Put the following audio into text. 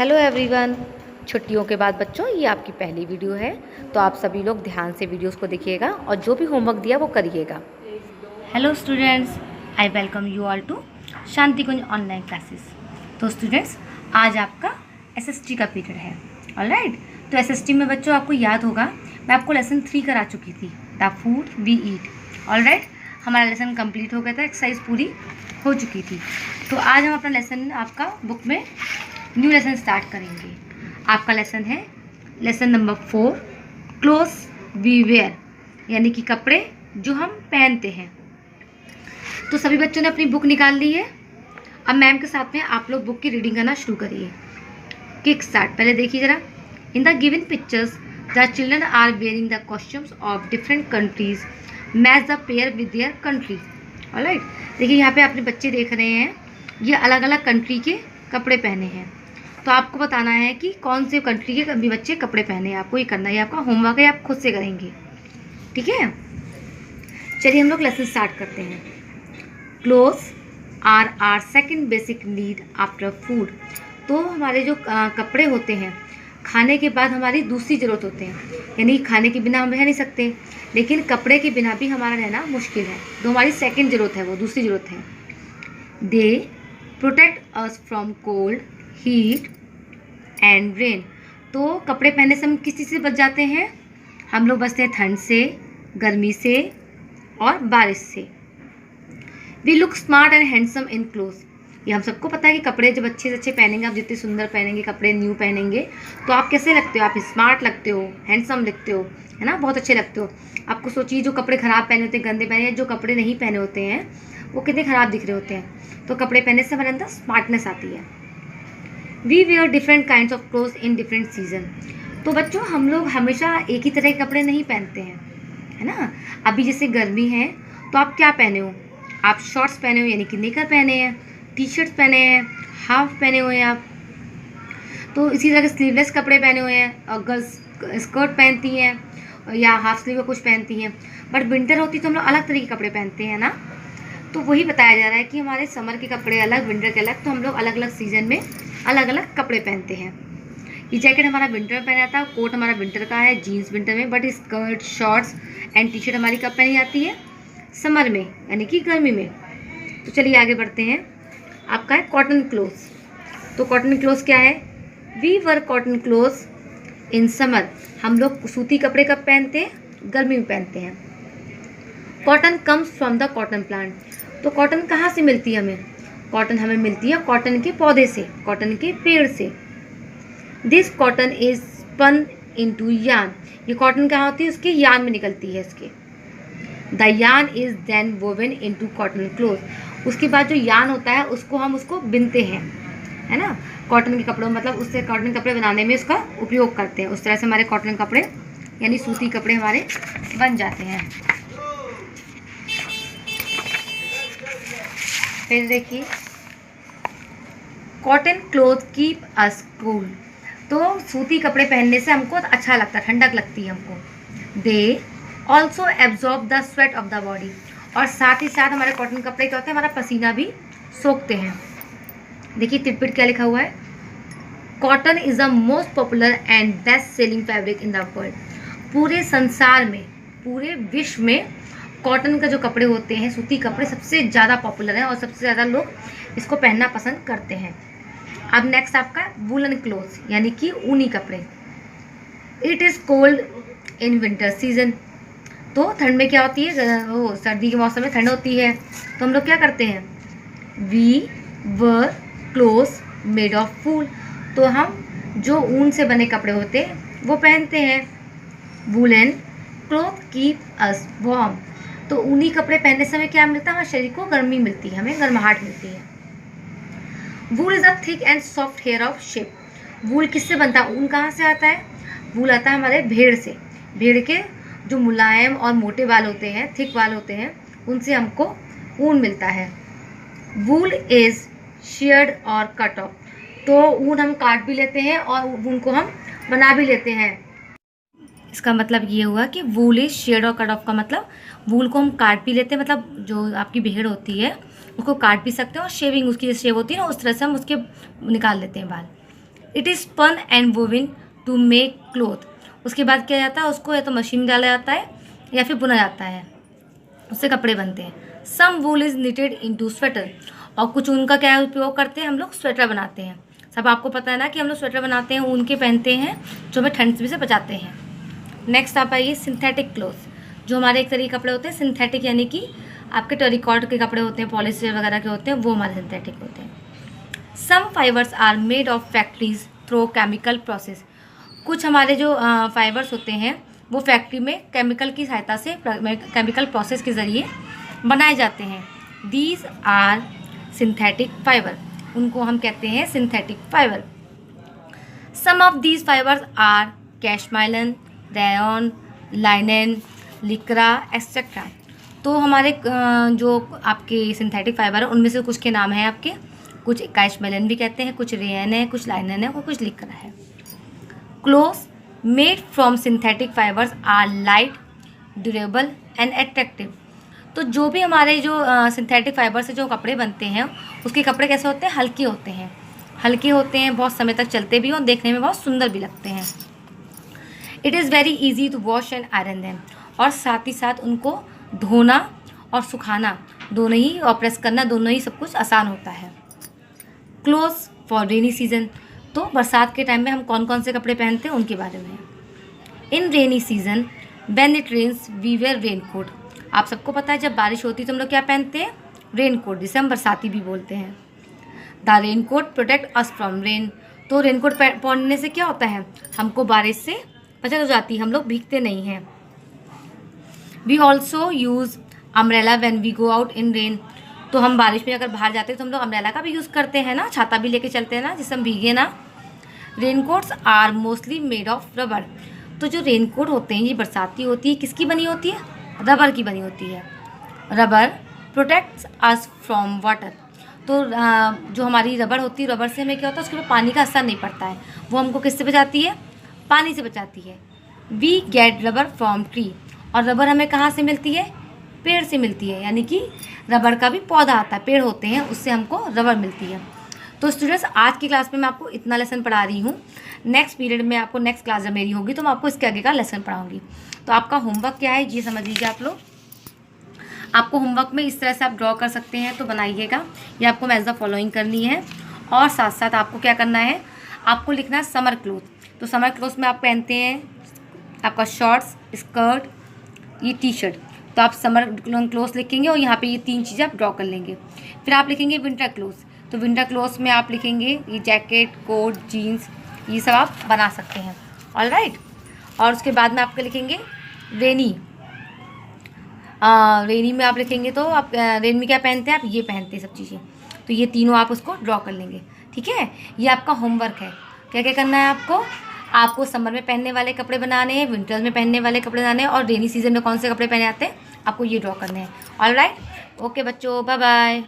Hello everyone. छुट्टियों के बाद बच्चों ये आपकी पहली वीडियो है, तो आप सभी लोग ध्यान से वीडियोस को देखिएगा और जो भी होमवर्क दिया वो करिएगा। Hello students, I welcome you all to Shanti Kunj online classes. तो स्टूडेंट्स, आज आपका एसएसटी का पीरियड है। ऑलराइट, तो एसएसटी में बच्चों आपको याद होगा मैं आपको लेसन 3 करा चुकी थी, the food we eat. Alright, हमारा लेसन कंप्लीट हो गया था, एक्सरसाइज पूरी हो चुकी थी। तो आज हम अपना लेसन आपका बुक में न्यू लेसन स्टार्ट करेंगे। आपका लेसन है lesson number 4, clothes we wear, यानी कि कपड़े जो हम पहनते हैं। तो सभी बच्चों ने अपनी बुक निकाल ली है। अब मैम के साथ में आप लोग बुक की रीडिंग करना शुरू करिए। Kick start. पहले देखिए जरा, in the given pictures the children are wearing the costumes of different countries, match the pair with their country. Alright, देखिए यहाँ पे अपने बच्चे देख रहे हैं, ये अलग अलग कंट्री के कपड़े पहने हैं। तो आपको बताना है कि कौन से कंट्री के भी बच्चे कपड़े पहने हैं। आपको ये करना है, आपका होमवर्क है, आप खुद से करेंगे। ठीक है, चलिए हम लोग लेसन स्टार्ट करते हैं। Clothes are are second basic need after food. तो हमारे जो कपड़े होते हैं खाने के बाद हमारी दूसरी ज़रूरत होते हैं, यानी खाने के बिना हम रह नहीं सकते, लेकिन कपड़े के बिना भी हमारा रहना मुश्किल है। तो हमारी सेकेंड ज़रूरत है, वो दूसरी ज़रूरत है। They protect us from cold, heat and rain. तो कपड़े पहनने से हम किस चीज़ से बच जाते हैं? हम लोग बचते हैं ठंड से, गर्मी से और बारिश से। We look smart and handsome in clothes. ये हम सबको पता है कि कपड़े जब अच्छे से अच्छे पहनेंगे, आप जितने सुंदर पहनेंगे कपड़े, न्यू पहनेंगे, तो आप कैसे लगते हो? आप स्मार्ट लगते हो, हैंडसम लगते हो, है ना, बहुत अच्छे लगते हो। आपको सोचिए, जो कपड़े ख़राब पहने होते हैं, गंदे पहने, जो कपड़े नहीं पहने होते हैं, वो कितने ख़राब दिख रहे होते हैं। तो कपड़े पहनने से हमारे अंदर स्मार्टनेस आती है। We wear different kinds of clothes in different season. तो बच्चों, हम लोग हमेशा एक ही तरह के कपड़े नहीं पहनते हैं, है ना। अभी जैसे गर्मी है तो आप क्या पहने हो? आप शॉर्ट्स पहने हो, यानी कि नेकर पहने हैं, टी शर्ट्स पहने हैं, हाफ पहने हुए हैं आप। तो इसी तरह के स्लीवलेस कपड़े पहने हुए हैं, और गर्ल्स स्कर्ट पहनती हैं या हाफ स्लीव का कुछ पहनती हैं। बट विंटर होती तो हम लोग अलग तरह के कपड़े पहनते हैं ना। तो वही बताया जा रहा है कि हमारे समर के कपड़े अलग, विंटर के अलग। तो हम लोग अलग अलग सीजन में अलग अलग कपड़े पहनते हैं। ये जैकेट हमारा विंटर में पहना जाता है, कोट हमारा विंटर का है, जीन्स विंटर में, but skirt, shorts and T shirt हमारी कब पहनी जाती है? समर में, यानी कि गर्मी में। तो चलिए आगे बढ़ते हैं। आपका है कॉटन क्लोथ्स। तो कॉटन क्लोथ्स क्या है? We wear cotton clothes in summer. हम लोग सूती कपड़े कब पहनते हैं? गर्मी में पहनते हैं। Cotton comes from the cotton plant. तो कॉटन कहाँ से मिलती है हमें? कॉटन हमें मिलती है कॉटन के पौधे से, कॉटन के पेड़ से। This cotton is spun into yarn. ये कॉटन कहाँ होती है? उसके यार्न में निकलती है इसके। The yarn is then woven into cotton cloth. उसके बाद जो यार्न होता है उसको हम उसको बिनते हैं, है ना, कॉटन के कपड़ों, मतलब उससे कॉटन कपड़े बनाने में उसका उपयोग करते हैं। उस तरह से हमारे कॉटन कपड़े यानी सूती कपड़े हमारे बन जाते हैं। फिर देखिए, cotton cloth keep us cool. तो सूती कपड़े पहनने से हमको अच्छा लगता है, ठंडक लगती है हमको। They also absorb the sweat of the body. और साथ ही साथ हमारे कॉटन कपड़े क्या होते हैं? हमारा पसीना भी सोखते हैं। देखिए तिरपिट क्या लिखा हुआ है? Cotton is the most popular and best selling fabric in the world. पूरे संसार में, पूरे विश्व में कॉटन का जो कपड़े होते हैं, सूती कपड़े, सबसे ज़्यादा पॉपुलर हैं और सबसे ज़्यादा लोग इसको पहनना पसंद करते हैं। अब नेक्स्ट आपका वूलन क्लोथ्स, यानी कि ऊनी कपड़े। It is cold in winter season. तो ठंड में क्या होती है? वो सर्दी के मौसम में ठंड होती है, तो हम लोग क्या करते हैं? We wear clothes made of wool. तो हम जो ऊन से बने कपड़े होते हैं वो पहनते हैं। Woollen cloth keep us warm. तो ऊनी कपड़े पहनने से हमें क्या मिलता है? हमारे शरीर को गर्मी मिलती है, हमें गर्माहट मिलती है। Wool is a thick and soft hair of sheep. Wool किससे बनता है? ऊन कहाँ से आता है? वूल आता है हमारे भेड़ से। भेड़ के जो मुलायम और मोटे बाल होते हैं, थिक बाल होते हैं, उनसे हमको ऊन मिलता है। वूल इज शेयर्ड और कट ऑफ। तो ऊन हम काट भी लेते हैं और ऊन को हम बना भी लेते हैं। इसका मतलब ये हुआ कि वूल इज शेयर्ड और कट ऑफ का मतलब वूल को हम काट भी लेते हैं, मतलब जो आपकी भेड़ होती है उसको काट भी सकते हैं, और शेविंग उसकी जैसे शेव होती है ना, उस तरह से हम उसके निकाल लेते हैं बाल। It is spun and woven to make cloth. उसके बाद क्या जाता है, उसको या तो मशीन में डाला जाता है या फिर बुना जाता है, उससे कपड़े बनते हैं। Some wool is knitted into sweater, और कुछ ऊन का क्या उपयोग करते हैं हम लोग, स्वेटर बनाते हैं। सब आपको पता है ना कि हम लोग स्वेटर बनाते हैं, ऊन के पहनते हैं जो हमें ठंड से बचाते हैं। नेक्स्ट आप आइए सिंथेटिक क्लोथ, जो हमारे एक तरीके कपड़े होते हैं सिंथेटिक, यानी कि आपके टेरिकॉट के कपड़े होते हैं, पॉलिस्टर वगैरह के होते हैं, वो हमारे सिंथेटिक होते हैं। Some fibres are made of factories through chemical process, कुछ हमारे जो फाइबर्स होते हैं वो फैक्ट्री में केमिकल की सहायता से, केमिकल प्रोसेस के ज़रिए बनाए जाते हैं। दीज आर सिंथेटिक फाइबर, उनको हम कहते हैं synthetic fibre. Some of these fibres are cashmilon, rayon, linen, Lycra etcetera. तो हमारे जो आपके सिंथेटिक फाइबर है उनमें से कुछ के नाम हैं आपके, कुछ कैशमेलन भी कहते हैं, कुछ रेयन है, कुछ लाइनन है और कुछ लिक्रा है। Clothes made from synthetic fibres are light, durable and attractive. तो जो भी हमारे जो सिंथेटिक फाइबर से जो कपड़े बनते हैं उसके कपड़े कैसे होते हैं, हल्के होते हैं, हल्के होते हैं, बहुत समय तक चलते भी हैं और देखने में बहुत सुंदर भी लगते हैं। It is very easy to wash and iron them, और साथ ही साथ उनको धोना और सुखाना दोनों ही, और प्रेस करना दोनों ही सब कुछ आसान होता है। क्लोथ्स फॉर रेनी सीजन, तो बरसात के टाइम में हम कौन कौन से कपड़े पहनते हैं उनके बारे में। In rainy season when it rains we wear raincoat, आप सबको पता है जब बारिश होती है तो हम लोग क्या पहनते हैं, रेनकोट, जिसे हम बरसाती भी बोलते हैं। The raincoat protect us from rain, तो रेनकोट पहनने से क्या होता है, हमको बारिश से बचत हो जाती है, हम लोग भीगते नहीं हैं। We also use umbrella when we go out in rain, तो हम बारिश में अगर बाहर जाते हैं तो हम लोग अम्ब्रेला का भी यूज़ करते हैं ना, छाता भी लेके चलते हैं ना, जिससे हम भीगे ना। Raincoats are mostly made of rubber, तो जो रेनकोट होते हैं ये बरसाती होती है, किसकी बनी होती है, रबर की बनी होती है। Rubber protects us from water, तो जो हमारी रबर होती है, रबर से हमें क्या होता है, उसके ऊपर पानी का असर नहीं पड़ता है, वो हमको किससे बचाती है, पानी से बचाती है। We get rubber from tree, और रबर हमें कहाँ से मिलती है, पेड़ से मिलती है, यानी कि रबर का भी पौधा आता है, पेड़ होते हैं, उससे हमको रबर मिलती है। तो स्टूडेंट्स आज की क्लास में मैं आपको इतना लेसन पढ़ा रही हूँ, नेक्स्ट पीरियड में आपको, नेक्स्ट क्लास जब मेरी होगी तो मैं आपको इसके आगे का लेसन पढ़ाऊँगी। तो आपका होमवर्क क्या है ये समझ लीजिए आप लोग। आपको होमवर्क में इस तरह से आप ड्रॉ कर सकते हैं, तो बनाइएगा, ये आपको एज द फॉलोइंग करनी है। और साथ साथ आपको क्या करना है, आपको लिखना है समर क्लोथ। तो समर क्लोथ में आप पहनते हैं आपका शॉर्ट्स, स्कर्ट, ये टी शर्ट, तो आप समर क्लोथ्स लिखेंगे और यहाँ पे ये तीन चीज़ें आप ड्रॉ कर लेंगे। फिर आप लिखेंगे विंटर क्लोथ्स, तो विंटर क्लोथ्स में आप लिखेंगे ये जैकेट, कोट, जीन्स, ये सब आप बना सकते हैं। ऑलराइट, और उसके बाद में आपके लिखेंगे रेनी, रेनी में आप लिखेंगे तो आप रेन में क्या पहनते हैं, आप ये पहनते हैं सब चीज़ें, तो ये तीनों आप उसको ड्रॉ कर लेंगे। ठीक है, ये आपका होमवर्क है। क्या क्या करना है आपको समर में पहनने वाले कपड़े बनाने हैं, विंटर्स में पहनने वाले कपड़े बनाने हैं, और रेनी सीजन में कौन से कपड़े पहने जाते हैं आपको ये ड्रॉ करने हैं। ऑलराइट, ओके बच्चों, बाय बाय।